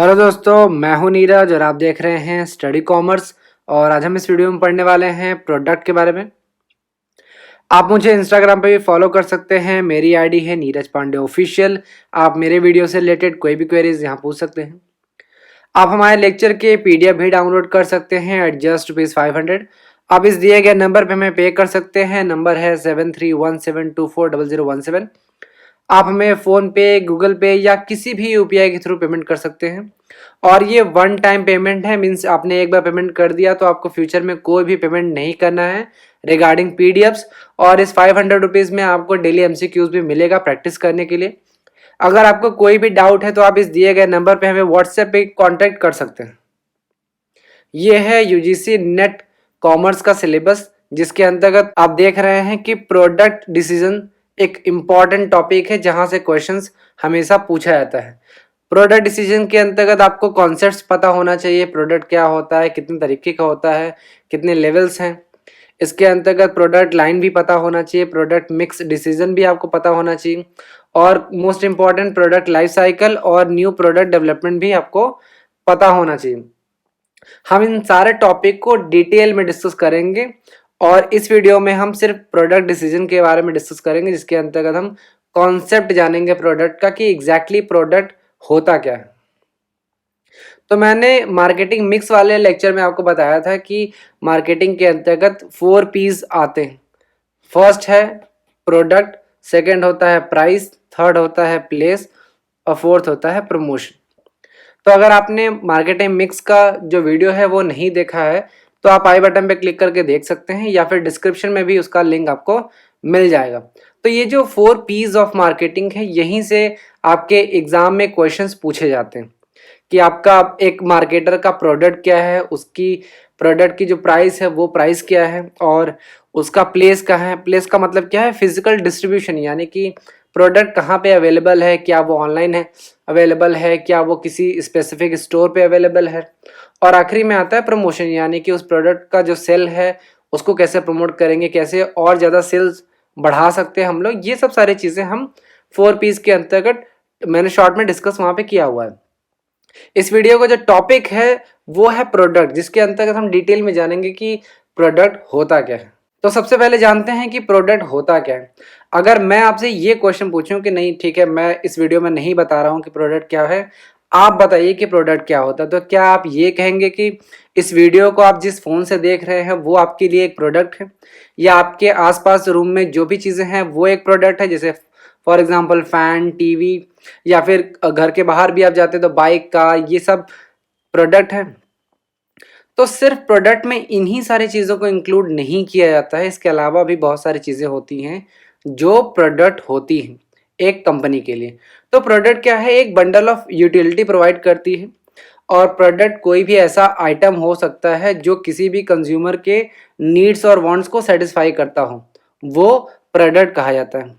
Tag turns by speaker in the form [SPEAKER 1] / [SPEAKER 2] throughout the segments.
[SPEAKER 1] Hello दोस्तों, मैं हूं नीरज और आप देख रहे हैं स्टडी कॉमर्स। और आज हम इस वीडियो में पढ़ने वाले हैं प्रोडक्ट के बारे में। आप मुझे इंस्टाग्राम पे भी फॉलो कर सकते हैं। मेरी आईडी है नीरज पांडे ऑफिशियल। आप मेरे वीडियो से रिलेटेड कोई भी क्वेरीज यहाँ पूछ सकते हैं। आप हमारे लेक्चर के पीडीएफ भी डाउनलोड कर सकते हैं एट जस्ट ₹500। आप इस दिए गए नंबर पे हमें पे कर सकते हैं। नंबर है 7317240017। आप हमें फ़ोन पे, गूगल पे या किसी भी यूपीआई के थ्रू पेमेंट कर सकते हैं। और ये वन टाइम पेमेंट है, मीन्स आपने एक बार पेमेंट कर दिया तो आपको फ्यूचर में कोई भी पेमेंट नहीं करना है रिगार्डिंग पीडीएफ्स। और इस ₹500 में आपको डेली एमसीक्यूज भी मिलेगा प्रैक्टिस करने के लिए। अगर आपको कोई भी डाउट है तो आप इस दिए गए नंबर पे हमें व्हाट्सएप पे कांटेक्ट कर सकते हैं। ये है यूजीसी नेट कॉमर्स का सिलेबस, जिसके अंतर्गत आप देख रहे हैं कि प्रोडक्ट डिसीजन एक इम्पॉर्टेंट टॉपिक है जहां से क्वेश्चंस हमेशा पूछा जाता है। प्रोडक्ट डिसीजन के अंतर्गत आपको कॉन्सेप्ट्स पता होना चाहिए, प्रोडक्ट क्या होता है, कितने तरीके का होता है, कितने लेवल्स हैं। इसके अंतर्गत प्रोडक्ट लाइन भी पता होना चाहिए, प्रोडक्ट मिक्स डिसीजन भी आपको पता होना चाहिए, और most important product life cycle और न्यू प्रोडक्ट डेवलपमेंट भी आपको पता होना चाहिए। हम इन सारे टॉपिक को डिटेल में डिस्कस करेंगे और इस वीडियो में हम सिर्फ प्रोडक्ट डिसीजन के बारे में डिस्कस करेंगे, जिसके अंतर्गत हम कॉन्सेप्ट जानेंगे प्रोडक्ट का कि एग्जैक्टली प्रोडक्ट होता क्या है। तो मैंने मार्केटिंग मिक्स वाले लेक्चर में आपको बताया था कि मार्केटिंग के अंतर्गत 4 P's आते हैं। फर्स्ट है प्रोडक्ट, सेकंड होता है प्राइस, थर्ड होता है प्लेस और फोर्थ होता है प्रमोशन। तो अगर आपने मार्केटिंग मिक्स का जो वीडियो है वो नहीं देखा है तो आप आई बटन पे क्लिक करके देख सकते हैं, या फिर डिस्क्रिप्शन में भी उसका लिंक आपको मिल जाएगा। तो ये जो 4 P's ऑफ मार्केटिंग है, यहीं से आपके एग्जाम में क्वेश्चंस पूछे जाते हैं कि आपका एक मार्केटर का प्रोडक्ट क्या है, उसकी प्रोडक्ट की जो प्राइस है वो प्राइस क्या है, और उसका प्लेस कहाँ है। प्लेस का मतलब क्या है, फिजिकल डिस्ट्रीब्यूशन, यानी कि प्रोडक्ट कहाँ पे अवेलेबल है, क्या वो ऑनलाइन है अवेलेबल है, क्या वो किसी स्पेसिफिक स्टोर पे अवेलेबल है। और आखिरी में आता है प्रमोशन, यानी कि उस प्रोडक्ट का जो सेल है उसको कैसे प्रमोट करेंगे, कैसे और ज़्यादा सेल्स बढ़ा सकते हैं हम लोग। ये सब सारी चीज़ें हम 4 P's के अंतर्गत मैंने शॉर्ट में डिस्कस वहाँ पे किया हुआ है। इस वीडियो का जो टॉपिक है वो है प्रोडक्ट, जिसके अंतर्गत हम डिटेल में जानेंगे कि प्रोडक्ट होता क्या है। तो सबसे पहले जानते हैं कि प्रोडक्ट होता क्या है। अगर मैं आपसे ये क्वेश्चन पूछूं कि नहीं ठीक है, मैं इस वीडियो में नहीं बता रहा हूं कि प्रोडक्ट क्या है, आप बताइए कि प्रोडक्ट क्या होता है, तो क्या आप ये कहेंगे कि इस वीडियो को आप जिस फोन से देख रहे हैं वो आपके लिए एक प्रोडक्ट है, या आपके आसपास रूम में जो भी चीजें हैं वो एक प्रोडक्ट है, जैसे फॉर एग्जाम्पल फैन, टीवी, या फिर घर के बाहर भी आप जाते तो बाइक, कार, ये सब प्रोडक्ट है। तो सिर्फ प्रोडक्ट में इन्हीं सारी चीज़ों को इंक्लूड नहीं किया जाता है, इसके अलावा भी बहुत सारी चीज़ें होती हैं जो प्रोडक्ट होती हैं एक कंपनी के लिए। तो प्रोडक्ट क्या है, एक बंडल ऑफ यूटिलिटी प्रोवाइड करती है। और प्रोडक्ट कोई भी ऐसा आइटम हो सकता है जो किसी भी कंज्यूमर के नीड्स और वांट्स को सेटिस्फाई करता हो, वो प्रोडक्ट कहा जाता है।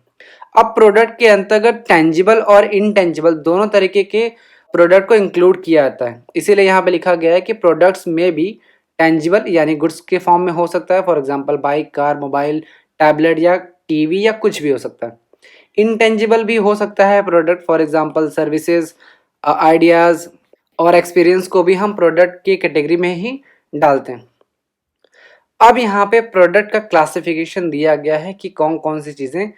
[SPEAKER 1] अब प्रोडक्ट के अंतर्गत टेंजिबल और इनटेंजिबल दोनों तरीके के प्रोडक्ट को इंक्लूड किया जाता है, इसीलिए यहाँ पे लिखा गया है कि प्रोडक्ट्स में भी टेंजिबल यानी गुड्स के फॉर्म में हो सकता है, for example bike, car, mobile, tablet या टीवी या कुछ भी हो सकता है। इनटेंजिबल भी हो सकता है product, for example services, ideas और एक्सपीरियंस को भी हम प्रोडक्ट की कैटेगरी में ही डालते हैं। अब यहाँ पे प्रोडक्ट का क्लासिफिकेशन दिया गया है कि कौन कौन सी चीज़ें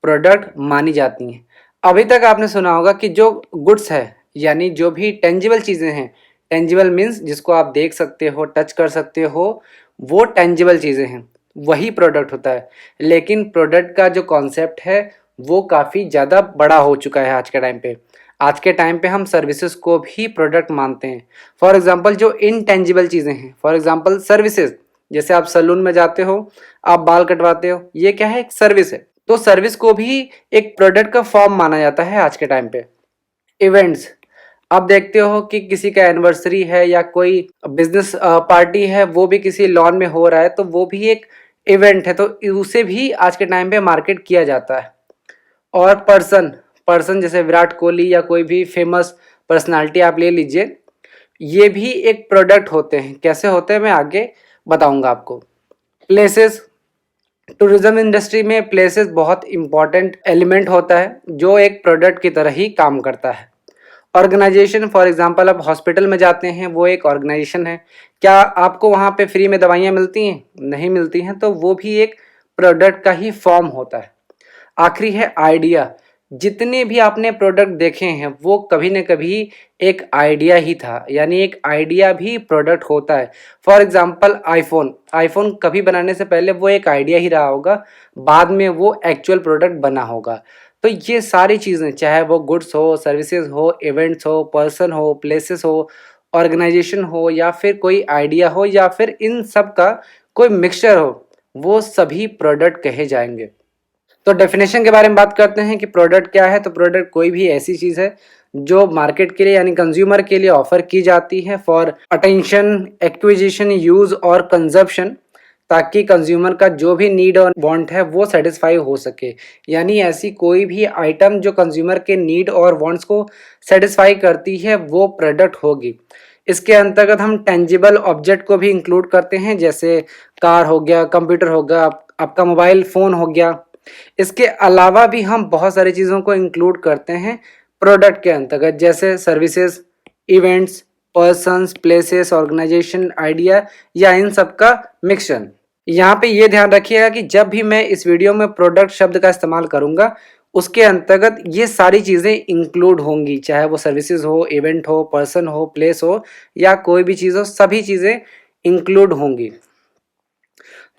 [SPEAKER 1] प्रोडक्ट मानी जाती हैं। अभी तक आपने सुना होगा कि जो गुड्स है, यानी जो भी टेंजिबल चीज़ें हैं, टेंजिबल मीन्स जिसको आप देख सकते हो, टच कर सकते हो, वो टेंजिबल चीज़ें हैं, वही प्रोडक्ट होता है। लेकिन प्रोडक्ट का जो कॉन्सेप्ट है वो काफ़ी ज़्यादा बड़ा हो चुका है आज के टाइम पे। आज के टाइम पे हम सर्विसेज को भी प्रोडक्ट मानते हैं। फॉर एग्जांपल जो इनटेंजिबल चीज़ें हैं, फॉर एग्जांपल सर्विसेज, जैसे आप सैलून में जाते हो, आप बाल कटवाते हो, ये क्या है, एक सर्विस है। तो सर्विस को भी एक प्रोडक्ट का फॉर्म माना जाता है आज के टाइम पे। इवेंट्स, आप देखते हो कि किसी का एनिवर्सरी है या कोई बिजनेस पार्टी है, वो भी किसी लॉन में हो रहा है, तो वो भी एक इवेंट है, तो उसे भी आज के टाइम पे मार्केट किया जाता है। और पर्सन, पर्सन जैसे विराट कोहली या कोई भी फेमस पर्सनालिटी आप ले लीजिए, ये भी एक प्रोडक्ट होते हैं। कैसे होते हैं मैं आगे बताऊंगा आपको। प्लेसेस, टूरिज्म इंडस्ट्री में प्लेसेस बहुत इंपॉर्टेंट एलिमेंट होता है जो एक प्रोडक्ट की तरह ही काम करता है। ऑर्गेनाइजेशन, फॉर एग्जांपल आप हॉस्पिटल में जाते हैं, वो एक ऑर्गेनाइजेशन है। क्या आपको वहाँ पे फ्री में दवाइयाँ मिलती हैं? नहीं मिलती हैं, तो वो भी एक प्रोडक्ट का ही फॉर्म होता है। आखिरी है आइडिया। जितने भी आपने प्रोडक्ट देखे हैं वो कभी न कभी एक आइडिया ही था, यानी एक आइडिया भी प्रोडक्ट होता है। फॉर एग्जांपल आईफोन, आईफोन कभी बनाने से पहले वो एक आइडिया ही रहा होगा, बाद में वो एक्चुअल प्रोडक्ट बना होगा। तो ये सारी चीज़ें, चाहे वो गुड्स हो, सर्विसेज हो, इवेंट्स हो, पर्सन हो, प्लेसेस हो, ऑर्गेनाइजेशन हो, या फिर कोई आइडिया हो, या फिर इन सब का कोई मिक्सचर हो, वो सभी प्रोडक्ट कहे जाएंगे। तो डेफिनेशन के बारे में बात करते हैं कि प्रोडक्ट क्या है। तो प्रोडक्ट कोई भी ऐसी चीज़ है जो मार्केट के लिए यानी कंज्यूमर के लिए ऑफर की जाती है फॉर अटेंशन, एक्विजिशन, यूज और कंजप्शन, ताकि कंज्यूमर का जो भी नीड और वांट है वो सेटिस्फाई हो सके। यानी ऐसी कोई भी आइटम जो कंज्यूमर के नीड और वांट्स को सेटिस्फाई करती है वो प्रोडक्ट होगी। इसके अंतर्गत हम टेंजिबल ऑब्जेक्ट को भी इंक्लूड करते हैं, जैसे कार हो गया, कंप्यूटर हो गया, आपका मोबाइल फ़ोन हो गया। इसके अलावा भी हम बहुत सारी चीज़ों को इंक्लूड करते हैं प्रोडक्ट के अंतर्गत, जैसे services, events, persons, places, organisation, idea, या इन सब का मिक्सचर। यहाँ पे ये ध्यान रखिएगा कि जब भी मैं इस वीडियो में प्रोडक्ट शब्द का इस्तेमाल करूँगा, उसके अंतर्गत ये सारी चीज़ें इंक्लूड होंगी, चाहे वो सर्विसेज हो, इवेंट हो, पर्सन हो, प्लेस हो, या कोई भी चीज़ हो, सभी चीज़ें इंक्लूड होंगी।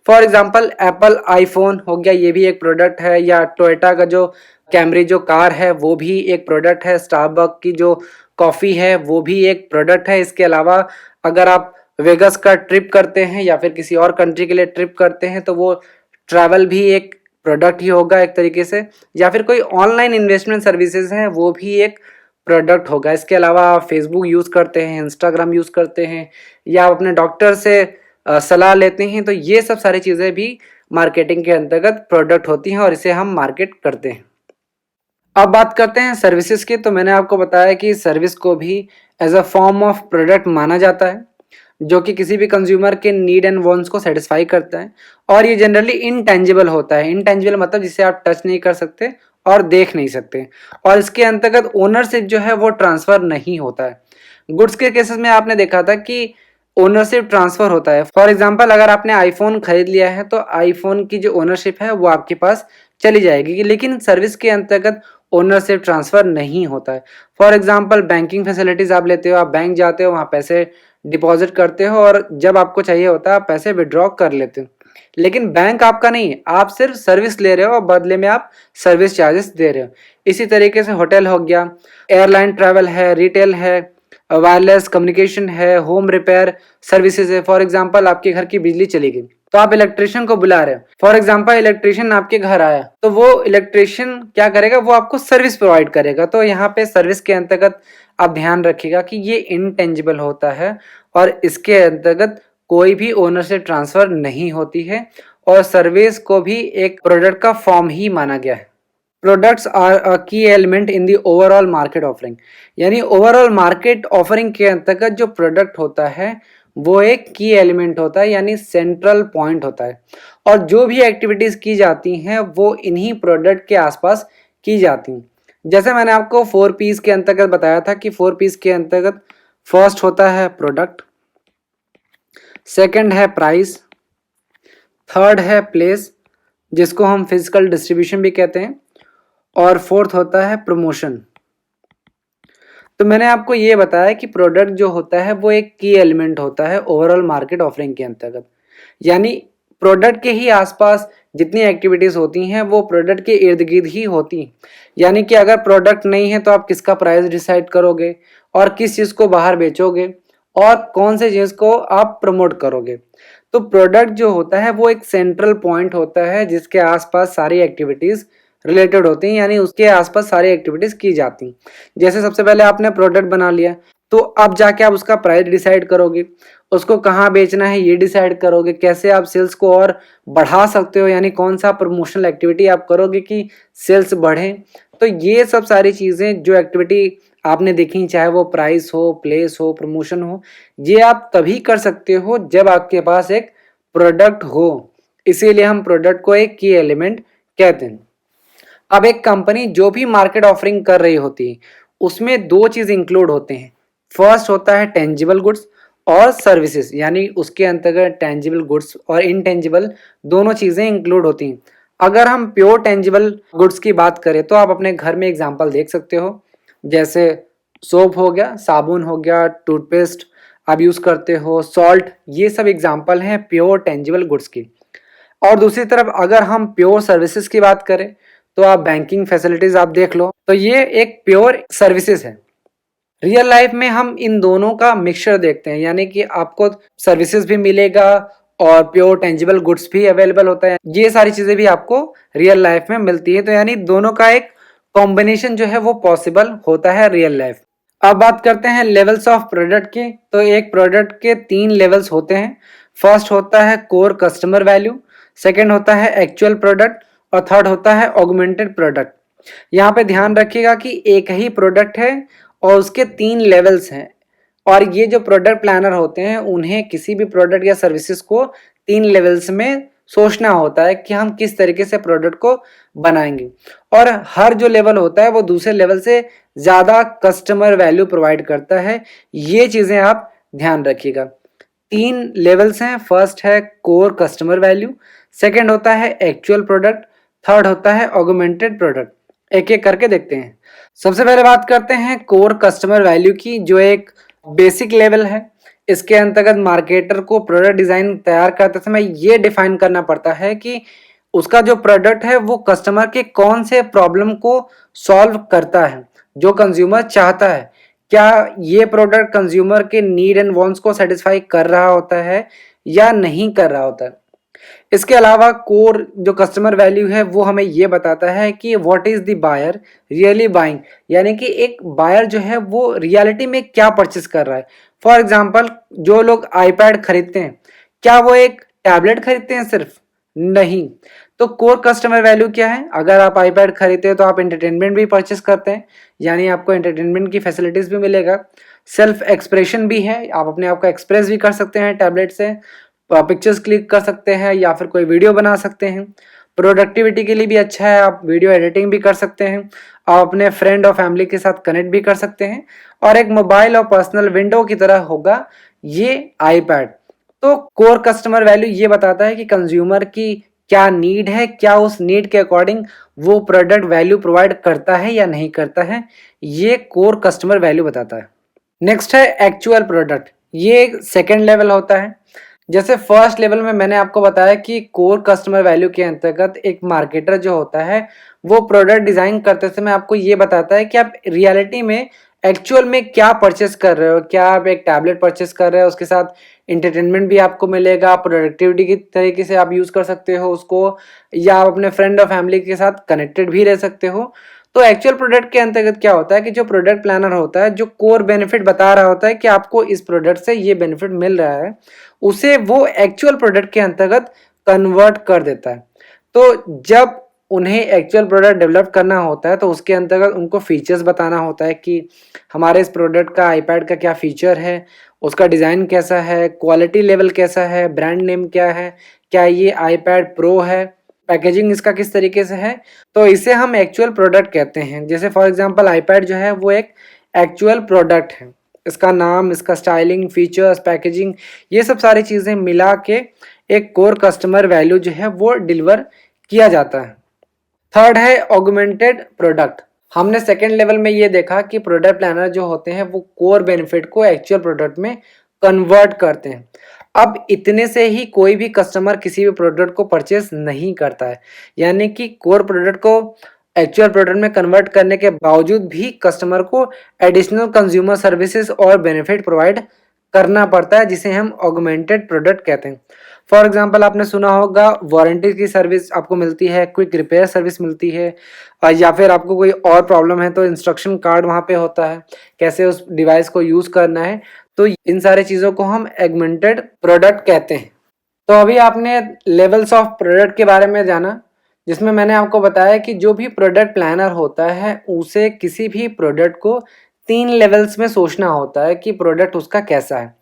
[SPEAKER 1] फॉर एग्जाम्पल एप्पल आईफोन हो गया, ये भी एक प्रोडक्ट है, या टोयोटा का जो कैमरी जो कार है वो भी एक प्रोडक्ट है, स्टारबक की जो कॉफ़ी है वो भी एक प्रोडक्ट है। इसके अलावा अगर आप वेगस का ट्रिप करते हैं या फिर किसी और कंट्री के लिए ट्रिप करते हैं तो वो ट्रैवल भी एक प्रोडक्ट ही होगा एक तरीके से, या फिर कोई ऑनलाइन इन्वेस्टमेंट सर्विसेज हैं वो भी एक प्रोडक्ट होगा। इसके अलावा आप फेसबुक यूज़ करते हैं, इंस्टाग्राम यूज़ करते हैं, या आप अपने डॉक्टर से सलाह लेते हैं, तो ये सब सारी चीज़ें भी मार्केटिंग के अंतर्गत प्रोडक्ट होती हैं और इसे हम मार्केट करते हैं। अब बात करते हैं सर्विसेज की। तो मैंने आपको बताया कि सर्विस को भी as a form of product माना जाता है, जो कि किसी भी कंज्यूमर के नीड एंड वांट्स को सेटिस्फाई करता है, और ये जनरली इनटेंजिबल होता है। इनटेंजिबल मतलब जिसे आप टच नहीं कर सकते और देख नहीं सकते, और इसके अंतर्गत ओनरशिप जो है वो ट्रांसफर नहीं होता है। गुड्स के केसेस में आपने देखा था कि ओनरशिप ट्रांसफर होता है। फॉर एग्जांपल अगर आपने आईफोन खरीद लिया है तो आईफोन की जो ओनरशिप है वो आपके पास चली जाएगी, लेकिन सर्विस के अंतर्गत ओनरशिप ट्रांसफर नहीं होता है। फॉर एग्जांपल बैंकिंग फैसिलिटीज आप लेते हो, आप बैंक जाते हो, वहाँ पैसे डिपॉजिट करते हो, और जब आपको चाहिए होता है आप पैसे विड्रॉ कर लेते हो, लेकिन बैंक आपका नहीं है, आप सिर्फ सर्विस ले रहे हो और बदले में आप सर्विस चार्जेस दे रहे हो। इसी तरीके से होटल हो गया, एयरलाइन ट्रैवल है, रिटेल है, वायरलेस कम्युनिकेशन है, होम रिपेयर सर्विसेज है। फॉर एग्जांपल आपके घर की बिजली चली गई तो आप इलेक्ट्रिशियन को बुला रहे हो। फॉर एग्जांपल इलेक्ट्रिशियन आपके घर आया तो वो इलेक्ट्रिशियन क्या करेगा, वो आपको सर्विस प्रोवाइड करेगा। तो यहाँ पे सर्विस के अंतर्गत आप ध्यान रखिएगा कि ये इनटेंजिबल होता है और इसके अंतर्गत कोई भी ओनरशिप ट्रांसफर नहीं होती है, और सर्विस को भी एक प्रोडक्ट का फॉर्म ही माना गया है। प्रोडक्ट्स आर अ की element in the overall market offering, यानी ओवरऑल मार्केट ऑफरिंग के अंतर्गत जो प्रोडक्ट होता है वो एक की एलिमेंट होता है, यानी सेंट्रल पॉइंट होता है, और जो भी एक्टिविटीज की जाती हैं वो इन्हीं प्रोडक्ट के आसपास की जाती हैं। जैसे मैंने आपको 4 पीस के अंतर्गत बताया था कि 4 पीस के अंतर्गत फर्स्ट होता है प्रोडक्ट, सेकंड है प्राइस, थर्ड है प्लेस जिसको हम फिजिकल डिस्ट्रीब्यूशन भी कहते हैं, और फोर्थ होता है प्रमोशन। तो मैंने आपको ये बताया कि प्रोडक्ट जो होता है वो एक की एलिमेंट होता है ओवरऑल मार्केट ऑफरिंग के अंतर्गत, यानी प्रोडक्ट के ही आसपास जितनी एक्टिविटीज होती हैं वो प्रोडक्ट के इर्द गिर्द ही होती हैं। यानी कि अगर प्रोडक्ट नहीं है तो आप किसका प्राइस डिसाइड करोगे, और किस चीज़ को बाहर बेचोगे, और कौन से चीज़ को आप प्रमोट करोगे। तो प्रोडक्ट जो होता है वो एक सेंट्रल पॉइंट होता है जिसके आसपास सारी एक्टिविटीज रिलेटेड होती हैं, यानी उसके आसपास सारी एक्टिविटीज की जाती हैं। जैसे सबसे पहले आपने प्रोडक्ट बना लिया तो अब जाके आप उसका प्राइस डिसाइड करोगे, उसको कहाँ बेचना है ये डिसाइड करोगे, कैसे आप सेल्स को और बढ़ा सकते हो, यानी कौन सा प्रमोशनल एक्टिविटी आप करोगे कि सेल्स बढ़े। तो ये सब सारी चीज़ें जो एक्टिविटी आपने देखी, चाहे वो प्राइस हो, प्लेस हो, प्रमोशन हो, ये आप तभी कर सकते हो जब आपके पास एक प्रोडक्ट हो। इसीलिए हम प्रोडक्ट को एक की एलिमेंट कहते हैं। अब एक कंपनी जो भी मार्केट ऑफरिंग कर रही होती है उसमें दो चीज़ इंक्लूड होते हैं। फर्स्ट होता है टेंजिबल गुड्स और सर्विसेज, यानी उसके अंतर्गत टेंजिबल गुड्स और इनटेंजिबल दोनों चीज़ें इंक्लूड होती हैं। अगर हम प्योर टेंजिबल गुड्स की बात करें तो आप अपने घर में एग्जांपल देख सकते हो, जैसे सोप हो गया, साबुन हो गया, टूथपेस्ट आप यूज़ करते हो, सॉल्ट, ये सब एग्जांपल हैं प्योर टेंजिबल गुड्स की। और दूसरी तरफ अगर हम प्योर सर्विसेज की बात करें तो आप बैंकिंग फैसिलिटीज आप देख लो, तो ये एक प्योर सर्विसेज है। रियल लाइफ में हम इन दोनों का मिक्सचर देखते हैं, यानी कि आपको सर्विसेज भी मिलेगा और प्योर टेंजिबल गुड्स भी अवेलेबल होता है। ये सारी चीजें भी आपको रियल लाइफ में मिलती है, तो यानी दोनों का एक कॉम्बिनेशन जो है वो पॉसिबल होता है रियल लाइफ। अब बात करते हैं लेवल्स ऑफ प्रोडक्ट की। तो एक प्रोडक्ट के 3 लेवल्स होते हैं। फर्स्ट होता है कोर कस्टमर वैल्यू, सेकेंड होता है एक्चुअल प्रोडक्ट और थर्ड होता है ऑगमेंटेड प्रोडक्ट। यहाँ पे ध्यान रखिएगा कि एक ही प्रोडक्ट है और उसके 3 लेवल्स हैं, और ये जो प्रोडक्ट प्लानर होते हैं उन्हें किसी भी प्रोडक्ट या सर्विसेज को 3 लेवल्स में सोचना होता है कि हम किस तरीके से प्रोडक्ट को बनाएंगे, और हर जो लेवल होता है वो दूसरे लेवल से ज़्यादा कस्टमर वैल्यू प्रोवाइड करता है। ये चीज़ें आप ध्यान रखिएगा। 3 लेवल्स हैं। फर्स्ट है कोर कस्टमर वैल्यू, सेकेंड होता है एक्चुअल प्रोडक्ट, थर्ड होता है ऑगमेंटेड प्रोडक्ट। एक एक करके देखते हैं। सबसे पहले बात करते हैं कोर कस्टमर वैल्यू की, जो एक बेसिक लेवल है। इसके अंतर्गत मार्केटर को प्रोडक्ट डिजाइन तैयार करते समय ये डिफाइन करना पड़ता है कि उसका जो प्रोडक्ट है वो कस्टमर के कौन से प्रॉब्लम को सॉल्व करता है, जो कंज्यूमर चाहता है। क्या ये प्रोडक्ट कंज्यूमर के नीड एंड वांट्स को सेटिस्फाई कर रहा होता है या नहीं कर रहा होता है। इसके अलावा कोर जो कस्टमर वैल्यू है वो हमें ये बताता है कि what is the buyer really buying, यानी कि एक बायर जो है वो रियलिटी में क्या परचेस कर रहा है। फॉर एग्जांपल, जो लोग आईपैड खरीदते हैं, क्या वो एक टैबलेट खरीदते हैं सिर्फ? नहीं। तो कोर कस्टमर वैल्यू क्या है? अगर आप आईपैड खरीदते हो तो आप एंटरटेनमेंट भी परचेस करते हैं, यानी आपको एंटरटेनमेंट की फैसिलिटीज भी मिलेगा। सेल्फ एक्सप्रेशन भी है, आप अपने आप को एक्सप्रेस भी कर सकते हैं टैबलेट से, पिक्चर्स क्लिक कर सकते हैं या फिर कोई वीडियो बना सकते हैं। प्रोडक्टिविटी के लिए भी अच्छा है, आप वीडियो एडिटिंग भी कर सकते हैं, आप अपने फ्रेंड और फैमिली के साथ कनेक्ट भी कर सकते हैं, और एक मोबाइल और पर्सनल विंडो की तरह होगा ये आईपैड। तो कोर कस्टमर वैल्यू ये बताता है कि कंज्यूमर की क्या नीड है, क्या उस नीड के अकॉर्डिंग वो प्रोडक्ट वैल्यू प्रोवाइड करता है या नहीं करता है, ये कोर कस्टमर वैल्यू बताता है। नेक्स्ट है एक्चुअल प्रोडक्ट, ये सेकेंड लेवल होता है। जैसे फर्स्ट लेवल में मैंने आपको बताया कि कोर कस्टमर वैल्यू के अंतर्गत एक मार्केटर जो होता है वो प्रोडक्ट डिजाइन करते समय आपको ये बताता है कि आप रियलिटी में एक्चुअल में क्या परचेस कर रहे हो। क्या आप एक टैबलेट परचेस कर रहे हो, उसके साथ इंटरटेनमेंट भी आपको मिलेगा, प्रोडक्टिविटी की तरीके से आप यूज कर सकते हो उसको, या आप अपने फ्रेंड और फैमिली के साथ कनेक्टेड भी रह सकते हो। तो एक्चुअल प्रोडक्ट के अंतर्गत क्या होता है कि जो प्रोडक्ट प्लानर होता है जो कोर बेनिफिट बता रहा होता है कि आपको इस प्रोडक्ट से ये बेनिफिट मिल रहा है, उसे वो एक्चुअल प्रोडक्ट के अंतर्गत कन्वर्ट कर देता है। तो जब उन्हें एक्चुअल प्रोडक्ट डेवलप करना होता है तो उसके अंतर्गत उनको फीचर्स बताना होता है कि हमारे इस प्रोडक्ट का आईपैड का क्या फीचर है, उसका डिज़ाइन कैसा है, क्वालिटी लेवल कैसा है, ब्रांड नेम क्या है, क्या ये आईपैड प्रो है, पैकेजिंग इसका किस तरीके से है। तो इसे हम एक्चुअल प्रोडक्ट कहते हैं। जैसे फॉर एग्जांपल आईपैड जो है वो एक एक्चुअल प्रोडक्ट है, इसका नाम, इसका स्टाइलिंग, फीचर्स, पैकेजिंग, ये सब सारी चीज़ें मिला के एक कोर कस्टमर वैल्यू जो है वो डिलीवर किया जाता है। थर्ड है ऑगमेंटेड प्रोडक्ट। हमने सेकेंड लेवल में ये देखा कि प्रोडक्ट प्लानर जो होते हैं वो कोर बेनिफिट को एक्चुअल प्रोडक्ट में कन्वर्ट करते हैं। अब इतने से ही कोई भी कस्टमर किसी भी प्रोडक्ट को परचेस नहीं करता है, यानी कि कोर प्रोडक्ट को एक्चुअल प्रोडक्ट में कन्वर्ट करने के बावजूद भी कस्टमर को एडिशनल कंज्यूमर सर्विसेज और बेनिफिट प्रोवाइड करना पड़ता है, जिसे हम ऑगमेंटेड प्रोडक्ट कहते हैं। फॉर एग्जांपल, आपने सुना होगा वारंटी की सर्विस आपको मिलती है, क्विक रिपेयर सर्विस मिलती है, या फिर आपको कोई और प्रॉब्लम है तो इंस्ट्रक्शन कार्ड वहाँ पे होता है कैसे उस डिवाइस को यूज़ करना है। तो इन सारे चीज़ों को हम एगमेंटेड प्रोडक्ट कहते हैं। तो अभी आपने लेवल्स ऑफ प्रोडक्ट के बारे में जाना, जिसमें मैंने आपको बताया कि जो भी प्रोडक्ट प्लानर होता है उसे किसी भी प्रोडक्ट को 3 लेवल्स में सोचना होता है कि प्रोडक्ट उसका कैसा है।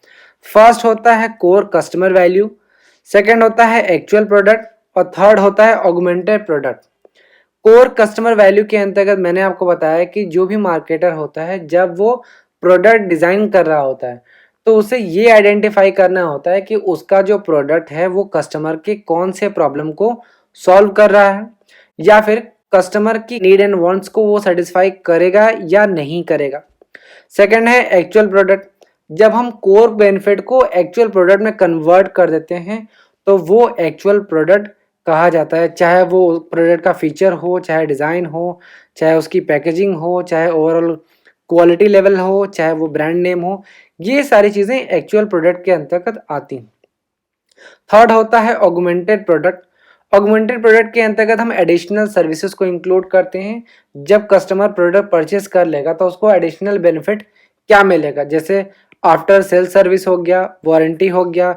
[SPEAKER 1] फर्स्ट होता है कोर कस्टमर वैल्यू, सेकेंड होता है एक्चुअल प्रोडक्ट और थर्ड होता है augmented product. Core customer value के अंतर्गत मैंने आपको बताया कि जो भी मार्केटर होता है जब वो प्रोडक्ट डिज़ाइन कर रहा होता है तो उसे ये आइडेंटिफाई करना होता है कि उसका जो प्रोडक्ट है वो कस्टमर के कौन से प्रॉब्लम को सॉल्व कर रहा है या फिर कस्टमर की नीड एंड वांट्स को वो सेटिस्फाई करेगा या नहीं करेगा। सेकंड है एक्चुअल प्रोडक्ट। जब हम कोर बेनिफिट को एक्चुअल प्रोडक्ट में कन्वर्ट कर देते हैं तो वो एक्चुअल प्रोडक्ट कहा जाता है, चाहे वो प्रोडक्ट का फीचर हो, चाहे डिज़ाइन हो, चाहे उसकी पैकेजिंग हो, चाहे ओवरऑल क्वालिटी लेवल हो, चाहे वो ब्रांड नेम हो, ये सारी चीज़ें एक्चुअल प्रोडक्ट के अंतर्गत आती हैं। थर्ड होता है ऑगमेंटेड प्रोडक्ट। ऑगमेंटेड प्रोडक्ट के अंतर्गत हम एडिशनल सर्विसेज को इंक्लूड करते हैं। जब कस्टमर प्रोडक्ट परचेज कर लेगा तो उसको एडिशनल बेनिफिट क्या मिलेगा, जैसे आफ्टर सेल सर्विस हो गया, वारंटी हो गया,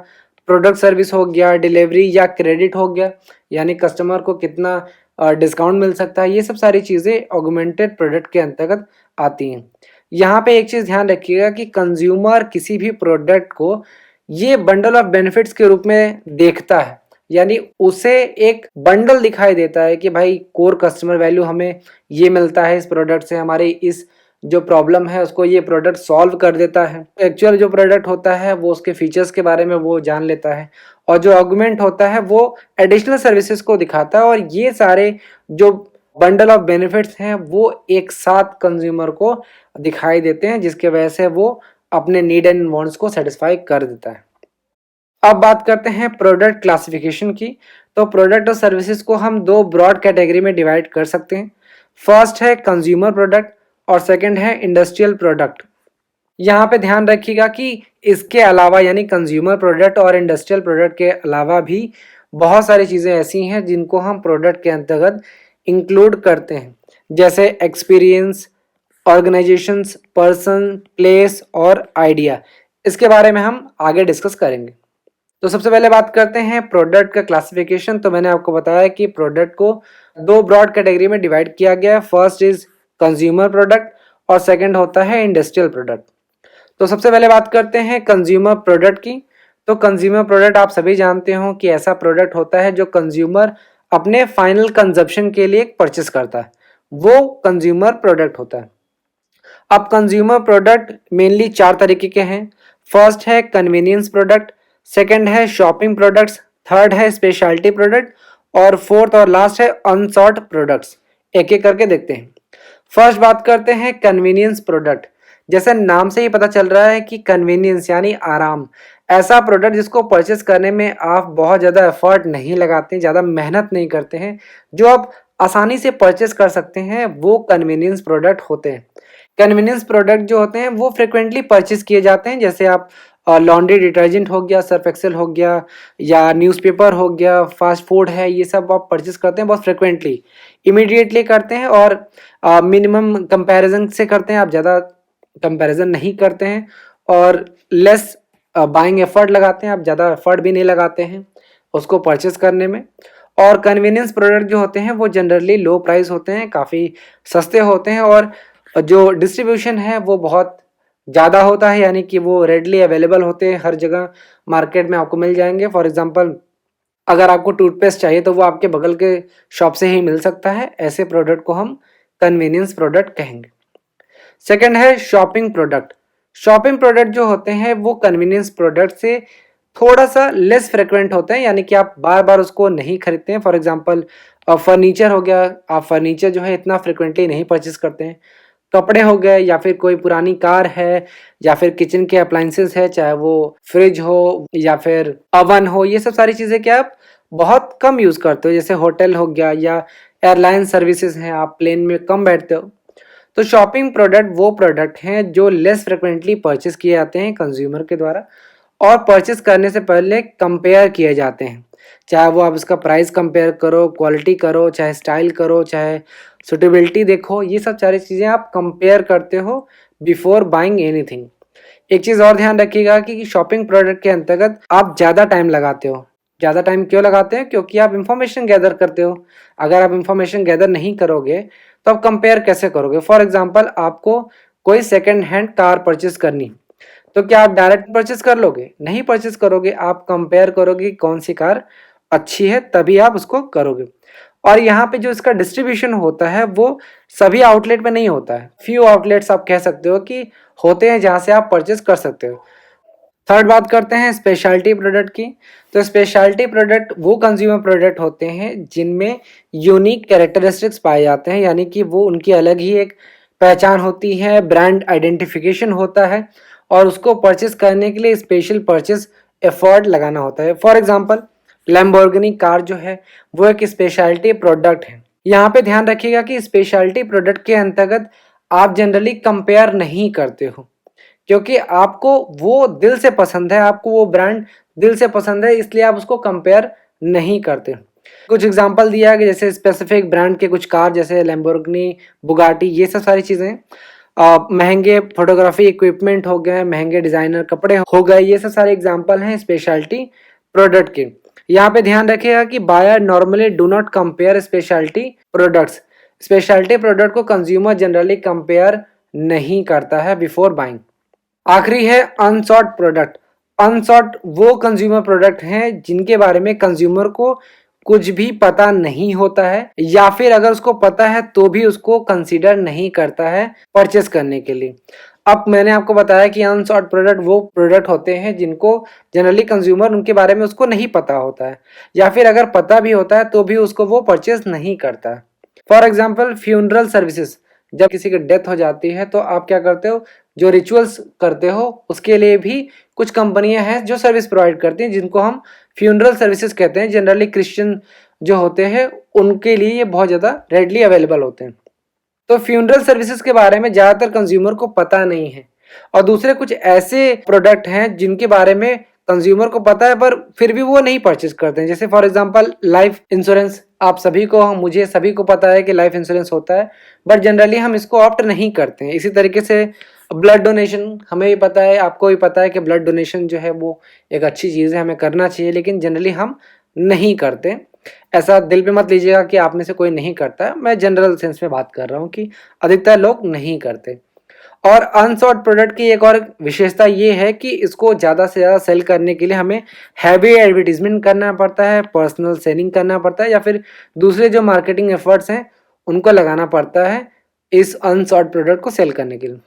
[SPEAKER 1] प्रोडक्ट सर्विस हो गया, डिलीवरी या क्रेडिट हो गया, यानी कस्टमर को कितना डिस्काउंट मिल सकता है। ये सब सारी चीज़ें ऑगमेंटेड प्रोडक्ट के अंतर्गत आती हैं। यहाँ पे एक चीज़ ध्यान रखिएगा कि कंज्यूमर किसी भी प्रोडक्ट को ये बंडल ऑफ बेनिफिट्स के रूप में देखता है, यानी उसे एक बंडल दिखाई देता है कि भाई कोर कस्टमर वैल्यू हमें ये मिलता है इस प्रोडक्ट से, हमारी इस जो प्रॉब्लम है उसको ये प्रोडक्ट सॉल्व कर देता है। एक्चुअल जो प्रोडक्ट होता है वो उसके फीचर्स के बारे में वो जान लेता है और जो आर्गुमेंट होता है वो एडिशनल सर्विसेज को दिखाता है और ये सारे जो बंडल ऑफ बेनिफिट्स हैं वो एक साथ कंज्यूमर को दिखाई देते हैं, जिसके वजह से वो अपने नीड एंड वांट्स को सेटिस्फाई कर देता है। अब बात करते हैं प्रोडक्ट क्लासिफिकेशन की। तो प्रोडक्ट और सर्विसेज को हम दो ब्रॉड कैटेगरी में डिवाइड कर सकते हैं। फर्स्ट है कंज्यूमर प्रोडक्ट और सेकंड है इंडस्ट्रियल प्रोडक्ट। यहाँ पे ध्यान रखिएगा कि इसके अलावा यानी कंज्यूमर प्रोडक्ट और इंडस्ट्रियल प्रोडक्ट के अलावा भी बहुत सारी चीज़ें ऐसी हैं जिनको हम प्रोडक्ट के अंतर्गत इंक्लूड करते हैं, जैसे एक्सपीरियंस, ऑर्गेनाइजेशंस, पर्सन, प्लेस और आइडिया। इसके बारे में हम आगे डिस्कस करेंगे। तो सबसे पहले बात करते हैं प्रोडक्ट का क्लासिफिकेशन। तो मैंने आपको बताया कि प्रोडक्ट को दो ब्रॉड कैटेगरी में डिवाइड किया गया है। फर्स्ट इज कंज्यूमर प्रोडक्ट और सेकंड होता है इंडस्ट्रियल प्रोडक्ट। तो सबसे पहले बात करते हैं कंज्यूमर प्रोडक्ट की। तो कंज्यूमर प्रोडक्ट आप सभी जानते हो कि ऐसा प्रोडक्ट होता है जो कंज्यूमर अपने फाइनल कंजप्शन के लिए परचेस करता है, वो कंज्यूमर प्रोडक्ट होता है। अब कंज्यूमर प्रोडक्ट मेनली चार तरीके के हैं। फर्स्ट है कन्वीनियंस प्रोडक्ट, सेकंड है शॉपिंग प्रोडक्ट्स, थर्ड है स्पेशलिटी प्रोडक्ट और फोर्थ और लास्ट है अनसॉर्ट प्रोडक्ट्स। एक एक करके देखते हैं। फर्स्ट बात करते हैं कन्वीनियंस प्रोडक्ट। जैसे नाम से ही पता चल रहा है कि कन्वीनियंस यानी आराम। ऐसा प्रोडक्ट जिसको परचेस करने में आप बहुत ज़्यादा एफर्ट नहीं लगाते हैं, ज़्यादा मेहनत नहीं करते हैं, जो आप आसानी से परचेस कर सकते हैं, वो कन्वीनियंस प्रोडक्ट होते हैं। कन्वीनियंस प्रोडक्ट जो होते हैं वो फ्रिक्वेंटली परचेस किए जाते हैं, जैसे आप लॉन्ड्री डिटर्जेंट हो गया, सर्फ एक्सेल हो गया या न्यूज़पेपर हो गया, फास्ट फूड है, ये सब आप परचेस करते हैं बहुत फ्रिक्वेंटली, इमीडिएटली करते हैं और मिनिमम कंपैरिजन से करते हैं, आप ज़्यादा कंपैरिजन नहीं करते हैं और लेस बाइंग एफर्ट लगाते हैं, आप ज़्यादा एफर्ट भी नहीं लगाते हैं उसको परचेस करने में। और कन्वीनियंस प्रोडक्ट जो होते हैं वो जनरली लो प्राइस होते हैं, काफ़ी सस्ते होते हैं और जो डिस्ट्रीब्यूशन है वो बहुत ज़्यादा होता है, यानी कि वो रेडली अवेलेबल होते हैं, हर जगह मार्केट में आपको मिल जाएंगे। फॉर एग्जांपल अगर आपको टूथपेस्ट चाहिए तो वो आपके बगल के शॉप से ही मिल सकता है। ऐसे प्रोडक्ट को हम कन्वीनियंस प्रोडक्ट कहेंगे। सेकंड है शॉपिंग प्रोडक्ट। शॉपिंग प्रोडक्ट जो होते हैं वो कन्वीनियंस प्रोडक्ट से थोड़ा सा लेस फ्रिक्वेंट होते हैं, यानी कि आप बार बार उसको नहीं खरीदते हैं। फॉर एग्जांपल फर्नीचर हो गया, आप फर्नीचर जो है इतना फ्रिक्वेंटली नहीं परचेस करते हैं। कपड़े हो गए या फिर कोई पुरानी कार है या फिर किचन के अप्लाइंसेस है, चाहे वो फ्रिज हो या फिर अवन हो, ये सब सारी चीज़ें क्या आप बहुत कम यूज़ करते हो। जैसे होटल हो गया या एयरलाइन सर्विसेज हैं, आप प्लेन में कम बैठते हो। तो शॉपिंग प्रोडक्ट वो प्रोडक्ट हैं जो लेस फ्रिक्वेंटली परचेस किए जाते हैं कंज्यूमर के द्वारा और परचेस करने से पहले कंपेयर किए जाते हैं, चाहे वो आप इसका प्राइस कंपेयर करो, क्वालिटी करो, चाहे स्टाइल करो, चाहे सुटेबिलिटी देखो, ये सब सारी चीज़ें आप कंपेयर करते हो बिफोर बाइंग एनीथिंग। एक चीज़ और ध्यान रखिएगा कि शॉपिंग प्रोडक्ट के अंतर्गत आप ज़्यादा टाइम लगाते हो। ज़्यादा टाइम क्यों लगाते हैं? क्योंकि आप इंफॉर्मेशन गैदर करते हो। अगर आप इंफॉर्मेशन गैदर नहीं करोगे तो आप कंपेयर कैसे करोगे? फॉर एग्जांपल आपको कोई सेकंड हैंड कार परचेस करनी, तो क्या आप डायरेक्ट परचेस कर लोगे? नहीं परचेस करोगे, आप कंपेयर करोगे कौन सी कार अच्छी है, तभी आप उसको करोगे। और यहाँ पे जो इसका डिस्ट्रीब्यूशन होता है वो सभी आउटलेट में नहीं होता है, फ्यू आउटलेट्स आप कह सकते हो कि होते हैं जहाँ से आप परचेज कर सकते हो। थर्ड बात करते हैं स्पेशलिटी प्रोडक्ट की। तो स्पेशलिटी प्रोडक्ट वो कंज्यूमर प्रोडक्ट होते हैं जिनमें यूनिक कैरेक्टरिस्टिक्स पाए जाते हैं, यानी कि वो उनकी अलग ही एक पहचान होती है, ब्रांड आइडेंटिफिकेशन होता है और उसको परचेस करने के लिए स्पेशल परचेस एफर्ट लगाना होता है। फॉर एग्जांपल लैम्बोर्गिनी कार जो है वो एक स्पेशलिटी प्रोडक्ट है। यहाँ पे ध्यान रखिएगा कि स्पेशलिटी प्रोडक्ट के अंतर्गत आप जनरली कंपेयर नहीं करते हो, क्योंकि आपको वो दिल से पसंद है, आपको वो ब्रांड दिल से पसंद है, इसलिए आप उसको कंपेयर नहीं करते। कुछ एग्जांपल दिया है कि जैसे स्पेसिफिक ब्रांड के कुछ कार जैसे लैम्बोर्गिनी, बुगाटी, ये सब सारी चीज़ें, महंगे फोटोग्राफी इक्विपमेंट हो गए, महंगे डिज़ाइनर कपड़े हो गए, ये सब सारे एग्जांपल हैं स्पेशलिटी प्रोडक्ट के। यहाँ पे ध्यान रखिएगा कि buyer normally do not compare speciality products. Speciality product को कंज्यूमर जनरली कंपेयर नहीं करता है बिफोर बाइंग। आखिरी है अनसॉर्ट प्रोडक्ट। अनसॉर्ट वो कंज्यूमर प्रोडक्ट हैं जिनके बारे में कंज्यूमर को कुछ भी पता नहीं होता है, या फिर अगर उसको पता है तो भी उसको कंसीडर नहीं करता है परचेस करने के लिए। अब मैंने आपको बताया कि अनसॉर्ट प्रोडक्ट वो प्रोडक्ट होते हैं जिनको जनरली कंज्यूमर उनके बारे में उसको नहीं पता होता है, या फिर अगर पता भी होता है तो भी उसको वो परचेस नहीं करता है। फॉर एग्जाम्पल फ्यूनरल सर्विसेज, जब किसी की डेथ हो जाती है तो आप क्या करते हो, जो रिचुअल्स करते हो उसके लिए भी कुछ कंपनियां हैं जो सर्विस प्रोवाइड करती हैं, जिनको हम फ्यूनरल सर्विसेज कहते हैं। जनरली क्रिश्चियन जो होते हैं उनके लिए ये बहुत ज़्यादा रेडली अवेलेबल होते हैं। तो फ्यूनरल सर्विसेज के बारे में ज़्यादातर कंज्यूमर को पता नहीं है, और दूसरे कुछ ऐसे प्रोडक्ट हैं जिनके बारे में कंज्यूमर को पता है पर फिर भी वो नहीं परचेज करते हैं। जैसे फॉर एग्जांपल लाइफ इंश्योरेंस, आप सभी को, मुझे सभी को पता है कि लाइफ इंश्योरेंस होता है, बट जनरली हम इसको ऑप्ट नहीं करते हैं। इसी तरीके से ब्लड डोनेशन, हमें भी पता है, आपको भी पता है कि ब्लड डोनेशन जो है वो एक अच्छी चीज़ है, हमें करना चाहिए, लेकिन जनरली हम नहीं करते। ऐसा दिल पे मत लीजिएगा कि आप में से कोई नहीं करता है, मैं जनरल सेंस में बात कर रहा हूँ कि अधिकतर लोग नहीं करते। और अनसॉर्ट प्रोडक्ट की एक और विशेषता ये है कि इसको ज़्यादा से ज़्यादा सेल करने के लिए हमें हैवी एडवर्टीजमेंट करना पड़ता है, पर्सनल सेलिंग करना पड़ता है, या फिर दूसरे जो मार्केटिंग एफर्ट्स हैं उनको लगाना पड़ता है इस अनसॉर्ट प्रोडक्ट को सेल करने के लिए।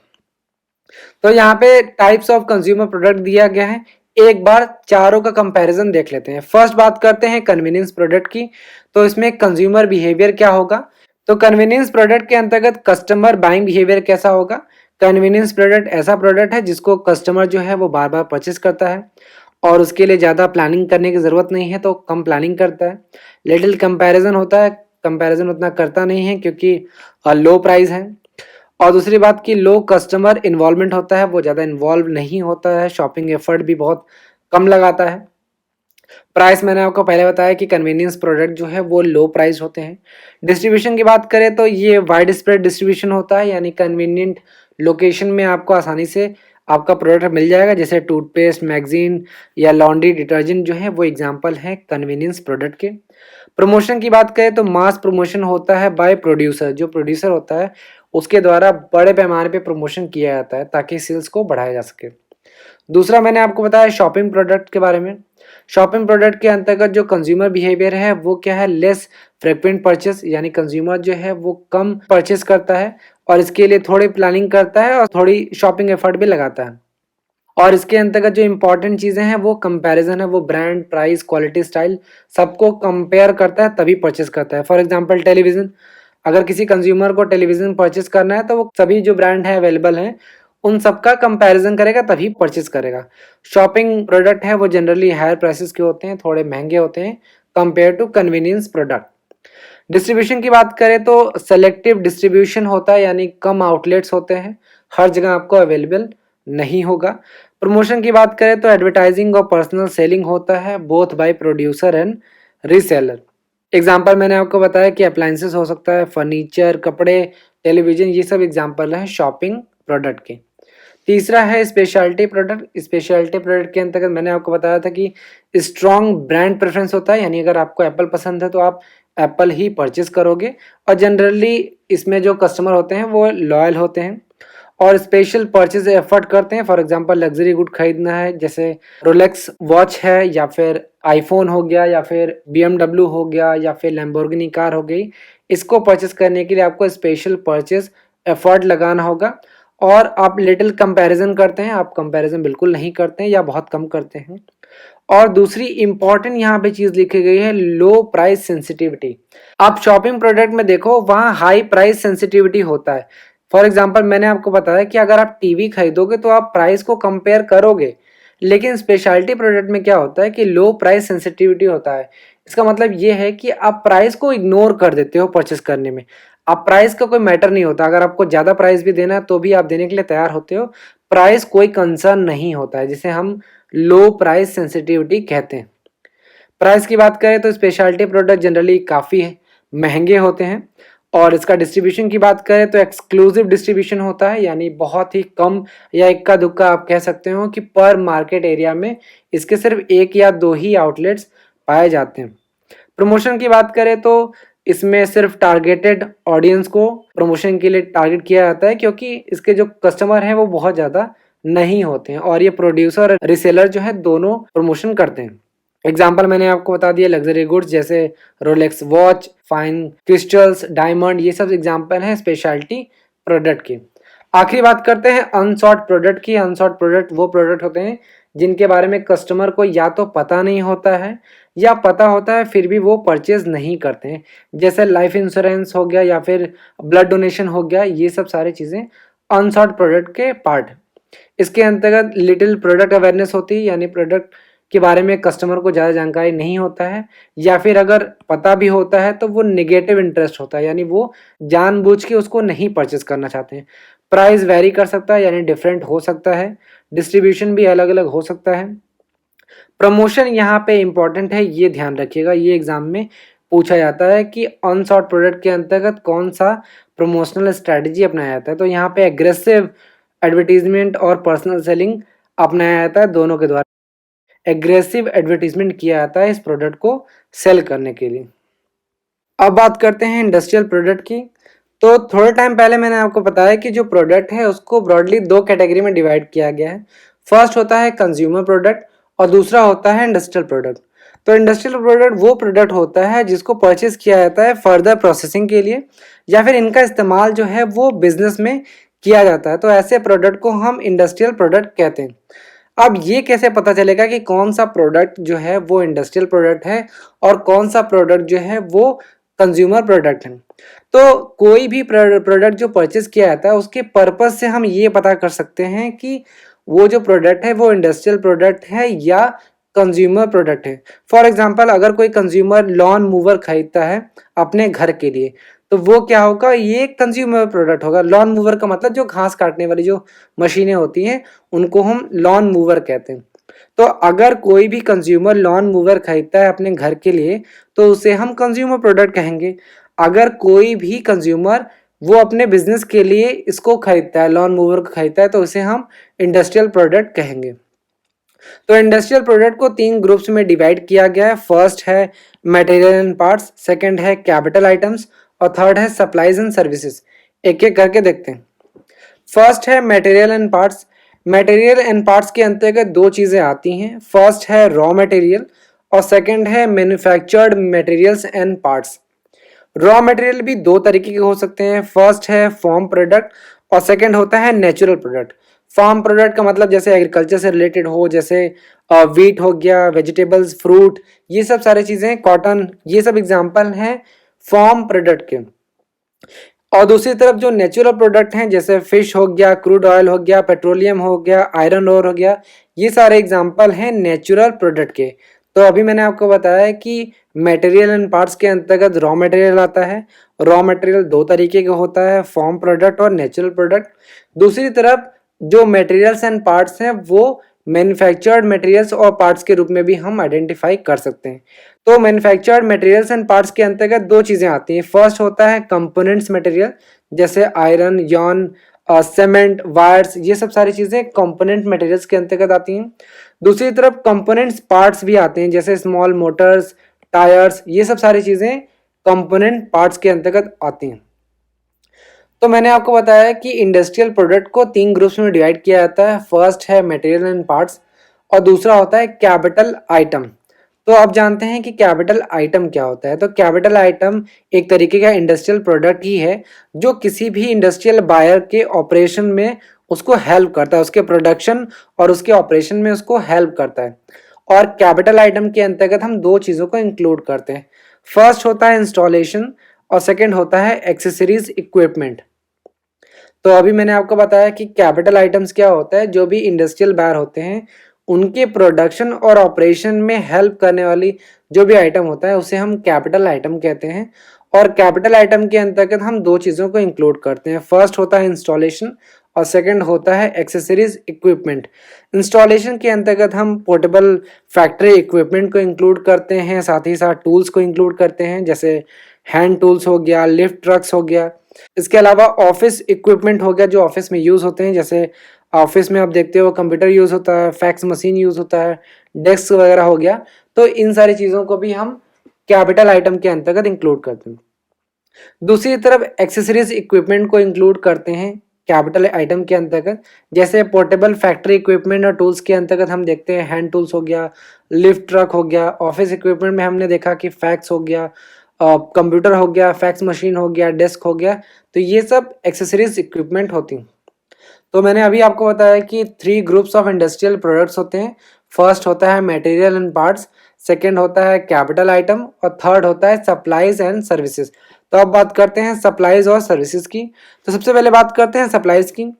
[SPEAKER 1] तो यहाँ पे टाइप्स ऑफ कंज्यूमर प्रोडक्ट दिया गया है, एक बार चारों का कंपैरिजन देख लेते हैं। फर्स्ट बात करते हैं कन्वीनियंस प्रोडक्ट की। तो इसमें कंज्यूमर बिहेवियर क्या होगा, तो कन्वीनियंस प्रोडक्ट के अंतर्गत कस्टमर बाइंग बिहेवियर कैसा होगा। कन्वीनियंस प्रोडक्ट ऐसा प्रोडक्ट है जिसको कस्टमर जो है वो बार बार परचेस करता है और उसके लिए ज़्यादा प्लानिंग करने की ज़रूरत नहीं है, तो कम प्लानिंग करता है। लिटिल कंपैरिजन होता है, कंपैरिजन उतना करता नहीं है क्योंकि लो प्राइस है। और दूसरी बात कि लो कस्टमर इन्वॉल्वमेंट होता है, वो ज़्यादा इन्वॉल्व नहीं होता है, शॉपिंग एफर्ट भी बहुत कम लगाता है। प्राइस मैंने आपको पहले बताया कि कन्वीनियंस प्रोडक्ट जो है वो लो प्राइस होते हैं। डिस्ट्रीब्यूशन की बात करें तो ये वाइड स्प्रेड डिस्ट्रीब्यूशन होता है, यानी कन्वीनियंट लोकेशन में आपको आसानी से आपका प्रोडक्ट मिल जाएगा। जैसे टूथपेस्ट, मैगजीन या लॉन्ड्री डिटर्जेंट जो है वो एग्जाम्पल है कन्वीनियंस प्रोडक्ट के। प्रमोशन की बात करें तो मास प्रमोशन होता है बाय प्रोड्यूसर, जो प्रोड्यूसर होता है उसके द्वारा बड़े पैमाने पे प्रमोशन किया जाता है ताकि सेल्स को बढ़ाया जा सके। दूसरा मैंने आपको बताया शॉपिंग प्रोडक्ट के बारे में। शॉपिंग प्रोडक्ट के अंतर्गत जो कंज्यूमर बिहेवियर है वो क्या है, लेस फ्रिक्वेंट परचेस, यानी कंज्यूमर जो है वो कम परचेस करता है और इसके लिए थोड़ी प्लानिंग करता है और थोड़ी शॉपिंग एफर्ट भी लगाता है। और इसके अंतर्गत जो इंपॉर्टेंट चीज़ें हैं वो कंपैरिजन है, वो ब्रांड, प्राइस, क्वालिटी, स्टाइल सबको कंपेयर करता है तभी परचेस करता है। फॉर एग्जांपल टेलीविज़न, अगर किसी कंज्यूमर को टेलीविज़न परचेस करना है तो वो सभी जो ब्रांड है अवेलेबल हैं उन सबका कंपैरिजन करेगा तभी परचेस करेगा। शॉपिंग प्रोडक्ट है वो जनरली हायर प्राइसेस के होते हैं, थोड़े महंगे होते हैं compare to convenience product. Distribution की बात करें तो सेलेक्टिव डिस्ट्रीब्यूशन होता है, यानी कम आउटलेट्स होते हैं, हर जगह आपको अवेलेबल नहीं होगा। प्रमोशन की बात करें तो एडवर्टाइजिंग और पर्सनल सेलिंग होता है both by producer and reseller. Example मैंने आपको बताया कि अप्लायंसेस हो सकता है, फर्नीचर, कपड़े, टेलीविजन, ये सब एग्जाम्पल हैं शॉपिंग प्रोडक्ट के। तीसरा है स्पेशलिटी प्रोडक्ट। स्पेशलिटी प्रोडक्ट के अंतर्गत मैंने आपको बताया था कि स्ट्रॉन्ग ब्रांड प्रेफरेंस होता है, यानी अगर आपको एप्पल पसंद है तो आप एप्पल ही परचेस करोगे और जनरली इसमें जो कस्टमर होते हैं वो लॉयल होते हैं। और स्पेशल परचेज एफर्ट करते हैं। फॉर एग्जांपल लग्जरी गुड खरीदना है, जैसे रोलेक्स वॉच है या फिर आईफोन हो गया या फिर BMW हो गया या फिर लैम्बोर्गिनी कार हो गई, इसको परचेस करने के लिए आपको स्पेशल परचेज एफर्ट लगाना होगा। और आप लिटिल कंपैरिजन करते हैं, आप कंपैरिजन बिल्कुल नहीं करते हैं या बहुत कम करते हैं। और दूसरी इंपॉर्टेंट यहाँ पे चीज लिखी गई है लो प्राइस सेंसिटिविटी। आप शॉपिंग प्रोडक्ट में देखो वहाँ हाई प्राइस सेंसिटिविटी होता है। फॉर एग्जांपल मैंने आपको बताया कि अगर आप टीवी खरीदोगे तो आप प्राइस को कंपेयर करोगे, लेकिन स्पेशलिटी प्रोडक्ट में क्या होता है कि लो प्राइस सेंसिटिविटी होता है। इसका मतलब ये है कि आप प्राइस को इग्नोर कर देते हो परचेस करने में। आप प्राइस का कोई मैटर नहीं होता, अगर आपको ज़्यादा प्राइस भी देना है तो भी आप देने के लिए तैयार होते हो। प्राइस कोई कंसर्न नहीं होता है, जिसे हम लो प्राइस सेंसिटिविटी कहते हैं। प्राइस की बात करें तो स्पेशलिटी प्रोडक्ट जनरली काफ़ी महंगे होते हैं। और इसका डिस्ट्रीब्यूशन की बात करें तो एक्सक्लूसिव डिस्ट्रीब्यूशन होता है, यानी बहुत ही कम या इक्का दुक्का आप कह सकते हो कि पर मार्केट एरिया में इसके सिर्फ एक या दो ही आउटलेट्स पाए जाते हैं। प्रमोशन की बात करें तो इसमें सिर्फ टारगेटेड ऑडियंस को प्रमोशन के लिए टारगेट किया जाता है, क्योंकि इसके जो कस्टमर हैं वो बहुत ज़्यादा नहीं होते हैं और ये प्रोड्यूसर और रिसेलर जो है दोनों प्रमोशन करते हैं। एग्जाम्पल मैंने आपको बता दिया लग्जरी गुड्स जैसे Rolex watch, fine crystals, diamond, ये सब एग्जाम्पल हैं स्पेशलिटी प्रोडक्ट के। आखिरी बात करते हैं अनसॉर्ट प्रोडक्ट की। अनसॉर्ट प्रोडक्ट वो प्रोडक्ट होते हैं जिनके बारे में कस्टमर को या तो पता नहीं होता है या पता होता है फिर भी वो परचेज नहीं करते हैं, जैसे लाइफ इंश्योरेंस हो गया या फिर ब्लड डोनेशन हो गया। ये सब सारी चीज़ें अनसॉर्ट प्रोडक्ट के पार्ट। इसके अंतर्गत लिटिल प्रोडक्ट अवेयरनेस होती है, यानी प्रोडक्ट के बारे में कस्टमर को ज़्यादा जानकारी नहीं होता है, या फिर अगर पता भी होता है तो वो नेगेटिव इंटरेस्ट होता है, यानी वो जानबूझ के उसको नहीं परचेज करना चाहते हैं। प्राइस वेरी कर सकता है, यानी डिफरेंट हो सकता है। डिस्ट्रीब्यूशन भी अलग अलग हो सकता है। प्रमोशन यहाँ पे इंपॉर्टेंट है, ये ध्यान रखिएगा, ये एग्जाम में पूछा जाता है कि अनसॉर्ट प्रोडक्ट के अंतर्गत कौन सा प्रमोशनल स्ट्रैटेजी अपनाया जाता है। तो यहाँ पे एग्रेसिव एडवर्टीजमेंट और पर्सनल सेलिंग अपनाया जाता है, दोनों के द्वारा एग्रेसिव एडवर्टीजमेंट किया जाता है इस प्रोडक्ट को सेल करने के लिए। अब बात करते हैं इंडस्ट्रियल प्रोडक्ट की। तो थोड़े टाइम पहले मैंने आपको बताया कि जो प्रोडक्ट है उसको ब्रॉडली दो कैटेगरी में डिवाइड किया गया है। फर्स्ट होता है कंज्यूमर प्रोडक्ट और दूसरा होता है इंडस्ट्रियल प्रोडक्ट। तो इंडस्ट्रियल प्रोडक्ट वो प्रोडक्ट होता है जिसको परचेज किया जाता है फर्दर प्रोसेसिंग के लिए, या फिर इनका इस्तेमाल जो है वो बिजनेस में किया जाता है। तो ऐसे प्रोडक्ट को हम इंडस्ट्रियल प्रोडक्ट कहते हैं। अब ये कैसे पता चलेगा कि कौन सा प्रोडक्ट जो है वो इंडस्ट्रियल प्रोडक्ट है और कौन सा प्रोडक्ट जो है वो कंज्यूमर प्रोडक्ट है? तो कोई भी प्रोडक्ट जो परचेज किया जाता है उसके पर्पस से हम ये पता कर सकते हैं कि वो जो प्रोडक्ट है वो इंडस्ट्रियल प्रोडक्ट है या कंज्यूमर प्रोडक्ट है। फॉर एग्जांपल अगर कोई कंज्यूमर लॉन मूवर खरीदता है अपने घर के लिए तो वो क्या होगा, ये कंज्यूमर प्रोडक्ट होगा। लॉन मूवर का मतलब जो घास काटने वाली जो मशीनें होती हैं उनको हम लॉन मूवर कहते हैं। तो अगर कोई भी कंज्यूमर लॉन मूवर खरीदता है अपने घर के लिए तो उसे हम कंज्यूमर प्रोडक्ट कहेंगे। अगर कोई भी कंज्यूमर वो अपने बिजनेस के लिए इसको खरीदता है, लॉन मूवर को खरीदता है, तो उसे हम इंडस्ट्रियल प्रोडक्ट कहेंगे। तो इंडस्ट्रियल प्रोडक्ट को तीन ग्रुप्स में डिवाइड किया गया है। फर्स्ट है मटेरियल एंड पार्ट्स, सेकंड है कैपिटल आइटम्स और थर्ड है सप्लाईज एंड सर्विसेज। एक एक करके देखते हैं। फर्स्ट है material and parts. Material and parts के अंतर्गत दो चीज़ें आती हैं। फर्स्ट है रॉ मटेरियल और सेकंड है manufactured materials and parts. Raw material भी दो तरीके के हो सकते हैं। फर्स्ट है फॉर्म प्रोडक्ट और सेकंड होता है नेचुरल प्रोडक्ट। फार्म प्रोडक्ट का मतलब जैसे एग्रीकल्चर से रिलेटेड हो, जैसे वीट हो गया, वेजिटेबल्स, फ्रूट, ये सब सारी चीज़ें, कॉटन, ये सब एग्जाम्पल हैं फार्म प्रोडक्ट के। और दूसरी तरफ जो नेचुरल प्रोडक्ट हैं जैसे फिश हो गया, क्रूड ऑयल हो गया, पेट्रोलियम हो गया, आयरन ओर हो गया, ये सारे एग्जाम्पल हैं नेचुरल प्रोडक्ट के। तो अभी मैंने आपको बताया कि मटेरियल एंड पार्ट्स के अंतर्गत रॉ मटेरियल आता है। रॉ मटेरियल दो तरीके का होता है, फॉर्म प्रोडक्ट और नेचुरल प्रोडक्ट। दूसरी तरफ जो मटेरियल्स एंड पार्ट्स हैं वो मैन्युफैक्चर्ड मटेरियल्स और पार्ट्स के रूप में भी हम आइडेंटिफाई कर सकते हैं। तो मैन्युफैक्चर्ड मटेरियल्स एंड पार्ट्स के अंतर्गत दो चीज़ें आती हैं। फर्स्ट होता है कंपोनेंट्स मटेरियल, जैसे आयरन, यॉन, सीमेंट, वायर्स, ये सब सारी चीज़ें कंपोनेंट मटेरियल्स के अंतर्गत आती हैं। दूसरी तरफ कंपोनेंट्स पार्ट्स भी आते हैं, जैसे स्मॉल मोटर्स, टायर्स, ये सब सारी चीज़ें कंपोनेंट पार्ट्स के अंतर्गत आती हैं। तो मैंने आपको बताया कि इंडस्ट्रियल प्रोडक्ट को 3 ग्रुप्स में डिवाइड किया जाता है। फर्स्ट है मटेरियल एंड पार्ट्स और दूसरा होता है कैपिटल आइटम। तो आप जानते हैं कि कैपिटल आइटम क्या होता है। तो कैपिटल आइटम एक तरीके का इंडस्ट्रियल प्रोडक्ट ही है जो किसी भी इंडस्ट्रियल बायर के ऑपरेशन में उसको हेल्प करता है, उसके प्रोडक्शन और उसके ऑपरेशन में उसको हेल्प करता है। और कैपिटल आइटम के अंतर्गत हम दो चीज़ों को इंक्लूड करते हैं। फर्स्ट होता है इंस्टॉलेशन और सेकेंड होता है एक्सेसरीज इक्विपमेंट। तो अभी मैंने आपको बताया कि कैपिटल आइटम्स क्या होता है। जो भी इंडस्ट्रियल बायर होते हैं उनके प्रोडक्शन और ऑपरेशन में हेल्प करने वाली जो भी आइटम होता है उसे हम कैपिटल आइटम कहते हैं। और कैपिटल आइटम के अंतर्गत हम दो चीज़ों को इंक्लूड करते हैं। फर्स्ट होता है इंस्टॉलेशन और सेकंड होता है एक्सेसरीज इक्विपमेंट। इंस्टॉलेशन के अंतर्गत हम पोर्टेबल फैक्ट्री इक्विपमेंट को इंक्लूड करते हैं, साथ ही साथ टूल्स को इंक्लूड करते हैं जैसे हैंड टूल्स हो गया, लिफ्ट ट्रक्स हो गया। इसके अलावा ऑफिस इक्विपमेंट हो गया जो ऑफिस में यूज़ होते हैं, जैसे ऑफिस में आप देखते हो कंप्यूटर यूज़ होता है, फैक्स मशीन यूज़ होता है, डेस्क वगैरह हो गया। तो इन सारी चीज़ों को भी हम कैपिटल आइटम के अंतर्गत इंक्लूड करते हैं। दूसरी तरफ एक्सेसरीज इक्विपमेंट को इंक्लूड करते हैं कैपिटल आइटम के अंतर्गत। जैसे पोर्टेबल फैक्ट्री इक्विपमेंट और टूल्स के अंतर्गत हम देखते हैं हैंड टूल्स हो गया, लिफ्ट ट्रक हो गया। ऑफिस इक्विपमेंट में हमने देखा कि फैक्स हो गया, कंप्यूटर हो गया, फैक्स मशीन हो गया, डेस्क हो गया। तो ये सब एक्सेसरीज इक्विपमेंट होती हैं। तो मैंने अभी आपको बताया कि 3 ग्रुप्स ऑफ इंडस्ट्रियल प्रोडक्ट्स होते हैं। फर्स्ट होता है मटेरियल एंड पार्ट्स, सेकंड होता है कैपिटल आइटम और थर्ड होता है सप्लाईज एंड सर्विसेज। तो अब बात करते हैं सप्लाईज और सर्विसेज की। तो सबसे पहले बात करते हैं सप्लाईज की।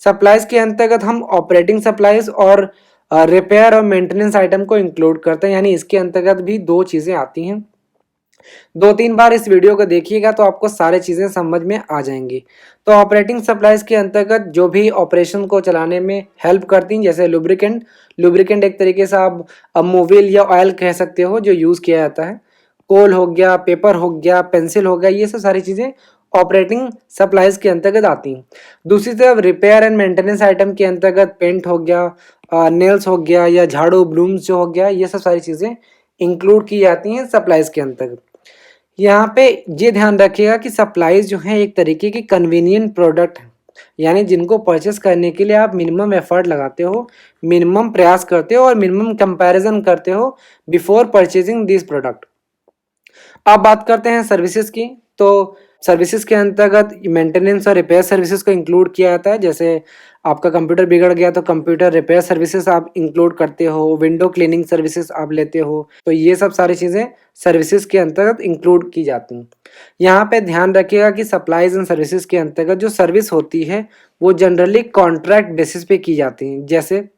[SPEAKER 1] सप्लाईज के अंतर्गत हम ऑपरेटिंग सप्लाईज और रिपेयर और मेंटेनेंस आइटम को इंक्लूड करते हैं, यानी इसके अंतर्गत भी दो चीज़ें आती हैं। 2-3 बार इस वीडियो को देखिएगा तो आपको सारी चीज़ें समझ में आ जाएंगी। तो ऑपरेटिंग सप्लाईज के अंतर्गत जो भी ऑपरेशन को चलाने में हेल्प करती हैं, जैसे लुब्रिकेंट। लुब्रिकेंट एक तरीके से आप मोबिल या ऑयल कह सकते हो जो यूज़ किया जाता है। कोल हो गया, पेपर हो गया, पेंसिल हो गया, ये सब सारी चीज़ें ऑपरेटिंग सप्लाईज के अंतर्गत आती हैं। दूसरी तरफ रिपेयर एंड मेंटेनेंस आइटम के अंतर्गत पेंट हो गया, नेल्स हो गया या झाड़ू ब्लूम्स जो हो गया, ये सब सारी चीज़ें इंक्लूड की जाती हैं सप्लाईज के अंतर्गत। यहाँ पे ये ध्यान रखिएगा कि सप्लाईज जो हैं एक तरीके की कन्वीनियंट प्रोडक्ट हैं, यानी जिनको परचेस करने के लिए आप मिनिमम एफर्ट लगाते हो, मिनिमम प्रयास करते हो और मिनिमम कंपैरिजन करते हो बिफोर परचेजिंग दिस प्रोडक्ट। अब बात करते हैं सर्विसेज की। तो सर्विसेज के अंतर्गत मेंटेनेंस और रिपेयर सर्विसेज को इंक्लूड किया जाता है। जैसे आपका कंप्यूटर बिगड़ गया तो कंप्यूटर रिपेयर सर्विसेज आप इंक्लूड करते हो, विंडो क्लीनिंग सर्विसेज आप लेते हो। तो ये सब सारी चीज़ें सर्विसेज के अंतर्गत इंक्लूड की जाती हैं। यहाँ पे ध्यान रखिएगा कि सप्लाईज एंड सर्विसेज के अंतर्गत जो सर्विस होती है वो जनरली कॉन्ट्रैक्ट बेसिस पे की जाती हैं। जैसे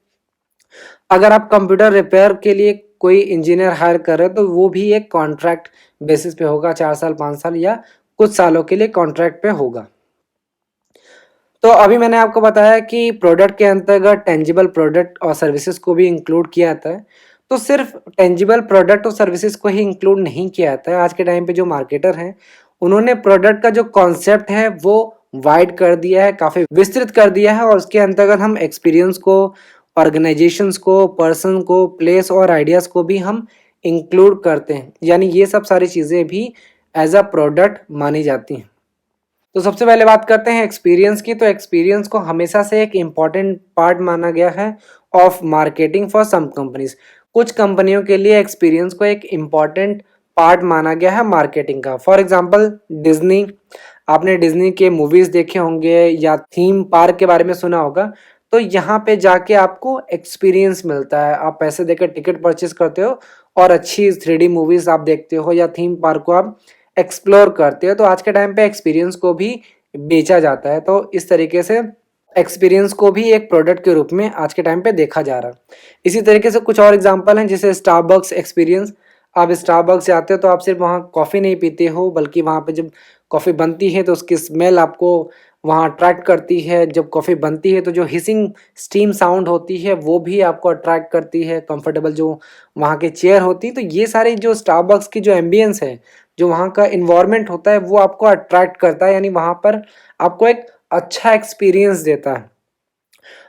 [SPEAKER 1] अगर आप कंप्यूटर रिपेयर के लिए कोई इंजीनियर हायर कर रहे हो तो वो भी एक कॉन्ट्रैक्ट बेसिस पे होगा, 4 साल 5 साल या कुछ सालों के लिए कॉन्ट्रैक्ट पे होगा। तो अभी मैंने आपको बताया कि प्रोडक्ट के अंतर्गत टेंजिबल प्रोडक्ट और सर्विसेज को भी इंक्लूड किया जाता है। तो सिर्फ टेंजिबल प्रोडक्ट और सर्विसेज को ही इंक्लूड नहीं किया जाता है। आज के टाइम पे जो मार्केटर हैं उन्होंने प्रोडक्ट का जो कॉन्सेप्ट है वो वाइड कर दिया है, काफ़ी विस्तृत कर दिया है और उसके अंतर्गत हम एक्सपीरियंस को, ऑर्गेनाइजेशंस को, पर्सन को, प्लेस और आइडियाज़ को भी हम इंक्लूड करते हैं। यानी ये सब सारी चीज़ें भी एज अ प्रोडक्ट मानी जाती हैं। तो सबसे पहले बात करते हैं एक्सपीरियंस की। तो एक्सपीरियंस को हमेशा से एक इम्पॉर्टेंट पार्ट माना गया है of marketing for some companies. कुछ कंपनियों के लिए एक्सपीरियंस को एक इम्पॉर्टेंट पार्ट माना गया है मार्केटिंग का। फॉर एग्जांपल डिज्नी, आपने डिज्नी के मूवीज़ देखे होंगे या थीम पार्क के बारे में सुना होगा। तो यहाँ पे जाके आपको एक्सपीरियंस मिलता है, आप पैसे देकर टिकट परचेज करते हो और अच्छी 3D मूवीज़ आप देखते हो या थीम पार्क को आप एक्सप्लोर करते हो। तो आज के टाइम पे एक्सपीरियंस को भी बेचा जाता है। तो इस तरीके से एक्सपीरियंस को भी एक प्रोडक्ट के रूप में आज के टाइम पे देखा जा रहा है। इसी तरीके से कुछ और एग्जांपल हैं, जैसे स्टारबक्स एक्सपीरियंस। आप स्टारबक्स जाते हो तो आप सिर्फ वहाँ कॉफ़ी नहीं पीते हो, बल्कि वहाँ पे जब कॉफ़ी बनती है तो उसकी स्मेल आपको वहाँ अट्रैक्ट करती है। जब कॉफ़ी बनती है तो जो हिसिंग स्टीम साउंड होती है वो भी आपको अट्रैक्ट करती है। कंफर्टेबल जो वहाँ के चेयर होती है, तो ये सारी जो स्टारबक्स की जो एम्बियंस है, जो वहाँ का इन्वायरमेंट होता है वो आपको अट्रैक्ट करता है, यानी वहाँ पर आपको एक अच्छा एक्सपीरियंस देता है।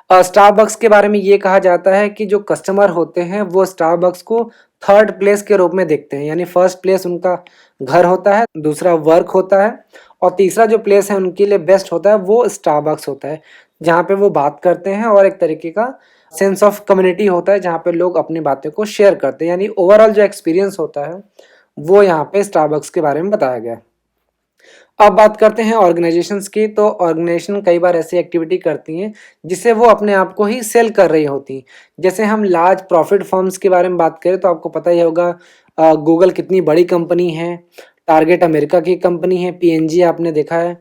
[SPEAKER 1] स्टारबक्स के बारे में ये कहा जाता है कि जो कस्टमर होते हैं वो स्टारबक्स को थर्ड प्लेस के रूप में देखते हैं, यानी फर्स्ट प्लेस उनका घर होता है, दूसरा वर्क होता है और तीसरा जो प्लेस है उनके लिए बेस्ट होता है वो स्टारबक्स होता है, जहाँ पे वो बात करते हैं और एक तरीके का सेंस ऑफ कम्युनिटी होता है जहाँ पे लोग अपनी बातें को शेयर करते हैं। यानी ओवरऑल जो एक्सपीरियंस होता है वो यहाँ पे स्टारबक्स के बारे में बताया गया है। अब बात करते हैं ऑर्गेनाइजेशंस की। तो ऑर्गेनाइजेशन कई बार ऐसी एक्टिविटी करती हैं जिससे वो अपने आप को ही सेल कर रही होती हैं। जैसे हम लार्ज प्रॉफिट फर्म्स के बारे में बात करें तो आपको पता ही होगा गूगल कितनी बड़ी कंपनी है, टारगेट अमेरिका की कंपनी है, पीएनजी आपने देखा है,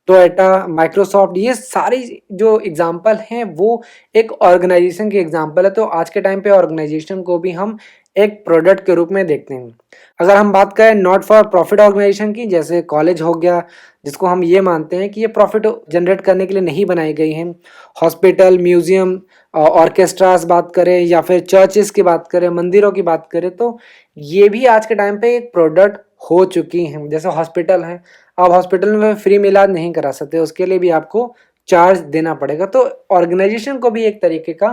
[SPEAKER 1] टोयोटा, माइक्रोसॉफ्ट, ये सारी जो एग्जांपल हैं वो एक ऑर्गेनाइजेशन के एग्जांपल है। तो आज के टाइम पे ऑर्गेनाइजेशन को भी हम एक प्रोडक्ट के रूप में देखते हैं। अगर हम बात करें नॉट फॉर प्रॉफिट ऑर्गेनाइजेशन की, जैसे कॉलेज हो गया जिसको हम ये मानते हैं कि ये प्रॉफिट जनरेट करने के लिए नहीं बनाई गई हैं, हॉस्पिटल, म्यूजियम, ऑर्केस्ट्रास बात करें या फिर चर्चेस की बात करें, मंदिरों की बात करें, तो ये भी आज के टाइम पे एक प्रोडक्ट हो चुकी हैं। जैसे हॉस्पिटल है, आप हॉस्पिटल में फ्री में इलाज नहीं करा सकते, उसके लिए भी आपको चार्ज देना पड़ेगा। तो ऑर्गेनाइजेशन को भी एक तरीके का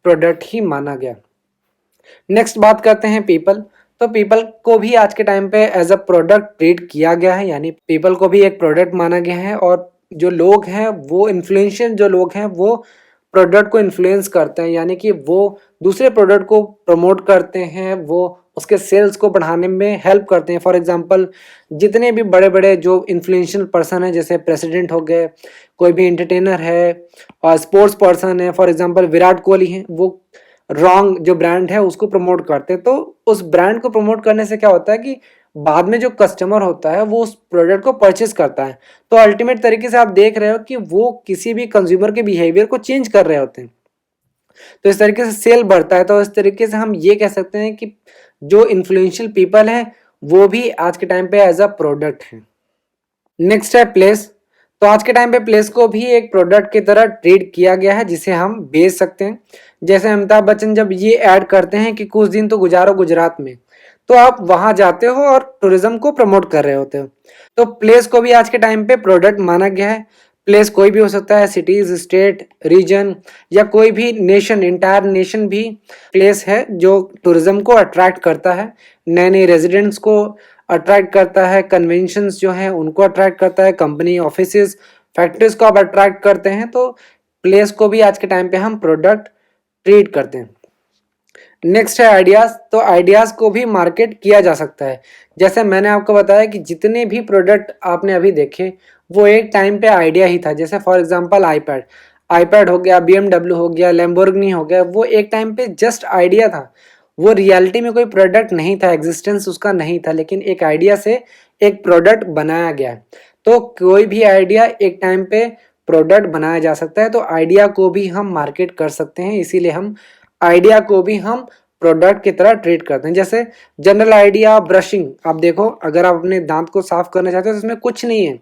[SPEAKER 1] प्रोडक्ट ही माना गया। नेक्स्ट बात करते हैं पीपल। तो पीपल को भी आज के टाइम पे एज अ प्रोडक्ट ट्रीट किया गया है, यानी पीपल को भी एक प्रोडक्ट माना गया है। और जो लोग हैं वो इन्फ्लुएंशियल जो लोग हैं वो प्रोडक्ट को इन्फ्लुएंस करते हैं, यानी कि वो दूसरे प्रोडक्ट को प्रमोट करते हैं, वो उसके सेल्स को बढ़ाने में हेल्प करते हैं। फॉर एग्जांपल जितने भी बड़े बड़े जो इन्फ्लुएंशियल पर्सन हैं, जैसे प्रेसिडेंट हो गए, कोई भी एंटरटेनर है और स्पोर्ट्स पर्सन है, फॉर एग्जांपल विराट कोहली हैं, वो रॉन्ग जो ब्रांड है उसको प्रमोट करते हैं। तो उस ब्रांड को प्रमोट करने से क्या होता है कि बाद में जो कस्टमर होता है वो उस प्रोडक्ट को परचेज करता है। तो अल्टीमेट तरीके से आप देख रहे हो कि वो किसी भी कंज्यूमर के बिहेवियर को चेंज कर रहे होते हैं, तो इस तरीके से सेल बढ़ता है। तो इस तरीके से हम ये कह सकते हैं कि जो इन्फ्लुएंशियल पीपल है वो भी आज के टाइम पे एज अ प्रोडक्ट है। नेक्स्ट है प्लेस। तो आज के टाइम पे प्लेस को भी एक प्रोडक्ट की तरह ट्रीट किया गया है जिसे हम बेच सकते हैं। जैसे अमिताभ बच्चन जब ये ऐड करते हैं कि कुछ दिन तो गुजारो गुजरात में, तो आप वहां जाते हो और टूरिज्म को प्रमोट कर रहे होते हो। तो प्लेस को भी आज के टाइम पे प्रोडक्ट माना गया है। प्लेस कोई भी हो सकता है, सिटीज, स्टेट, रीजन या कोई भी नेशन, इंटायर नेशन भी प्लेस है जो टूरिज्म को अट्रैक्ट करता है, नए नए रेजिडेंट्स को अट्रैक्ट करता है, कन्वेंशंस जो हैं उनको अट्रैक्ट करता है, कंपनी, ऑफिसेज, फैक्ट्रीज को आप अट्रैक्ट करते हैं। तो प्लेस को भी आज के टाइम पे हम प्रोडक्ट ट्रीट करते हैं। नेक्स्ट है आइडियाज। तो आइडियाज को भी मार्केट किया जा सकता है। जैसे मैंने आपको बताया कि जितने भी प्रोडक्ट आपने अभी देखे वो एक टाइम पे आइडिया ही था। जैसे फॉर एग्जांपल आईपैड हो गया, BMW हो गया, लैम्बोर्गिनी हो गया, वो एक टाइम पे जस्ट आइडिया था, वो रियलिटी में कोई प्रोडक्ट नहीं था, एग्जिस्टेंस उसका नहीं था, लेकिन एक आइडिया से एक प्रोडक्ट बनाया गया। तो कोई भी आइडिया एक टाइम पे प्रोडक्ट बनाया जा सकता है। तो आइडिया को भी हम मार्केट कर सकते हैं, इसीलिए हम आइडिया को भी हम प्रोडक्ट की तरह ट्रीट करते हैं। जैसे जनरल आइडिया ब्रशिंग, आप देखो अगर आप अपने दांत को साफ करना चाहते हो तो इसमें कुछ नहीं है,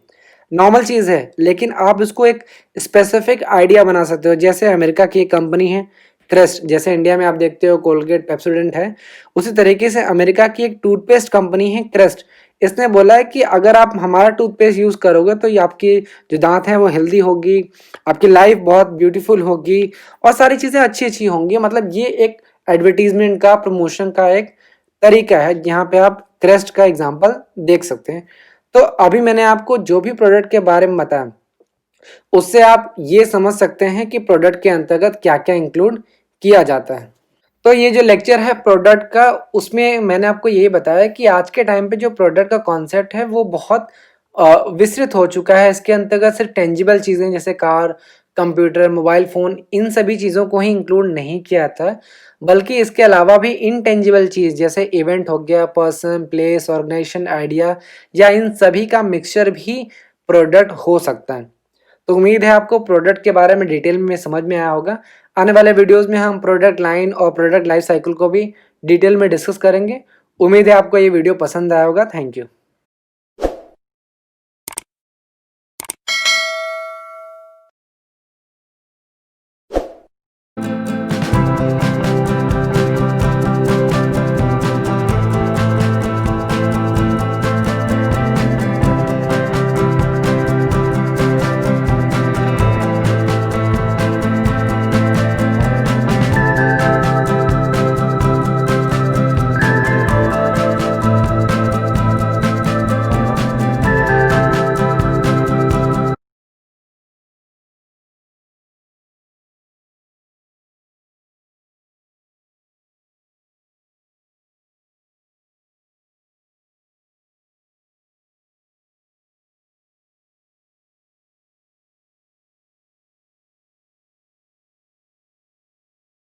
[SPEAKER 1] नॉर्मल चीज़ है, लेकिन आप इसको एक स्पेसिफिक आइडिया बना सकते हो। जैसे अमेरिका की एक कंपनी है क्रेस्ट, जैसे इंडिया में आप देखते हो कोलगेट, पेप्सोडेंट है, उसी तरीके से अमेरिका की एक टूथपेस्ट कंपनी है क्रेस्ट। इसने बोला है कि अगर आप हमारा टूथपेस्ट यूज़ करोगे तो ये आपकी जो दांत है वो हेल्दी होगी, आपकी लाइफ बहुत ब्यूटीफुल होगी और सारी चीज़ें अच्छी अच्छी होंगी। मतलब ये एक एडवर्टीजमेंट का, प्रमोशन का एक तरीका है, यहाँ पे आप क्रेस्ट का एग्जाम्पल देख सकते हैं। तो अभी मैंने आपको जो भी प्रोडक्ट के बारे में बताया उससे आप ये समझ सकते हैं कि प्रोडक्ट के अंतर्गत क्या क्या इंक्लूड किया जाता है। तो ये जो लेक्चर है प्रोडक्ट का, उसमें मैंने आपको यही बताया कि आज के टाइम पे जो प्रोडक्ट का कॉन्सेप्ट है वो बहुत विस्तृत हो चुका है। इसके अंतर्गत सिर्फ टेंजिबल चीज़ें जैसे कार, कंप्यूटर, मोबाइल फ़ोन, इन सभी चीज़ों को ही इंक्लूड नहीं किया जाता है, बल्कि इसके अलावा भी इनटेंजिबल चीज़ जैसे इवेंट हो गया, पर्सन, प्लेस, ऑर्गेनाइजेशन, आइडिया, या इन सभी का मिक्सचर भी प्रोडक्ट हो सकता है। तो उम्मीद है आपको प्रोडक्ट के बारे में डिटेल में समझ में आया होगा। आने वाले वीडियोस में हम प्रोडक्ट लाइन और प्रोडक्ट लाइफ साइकिल को भी डिटेल में डिस्कस करेंगे। उम्मीद है आपको ये वीडियो पसंद आया होगा। Thank you.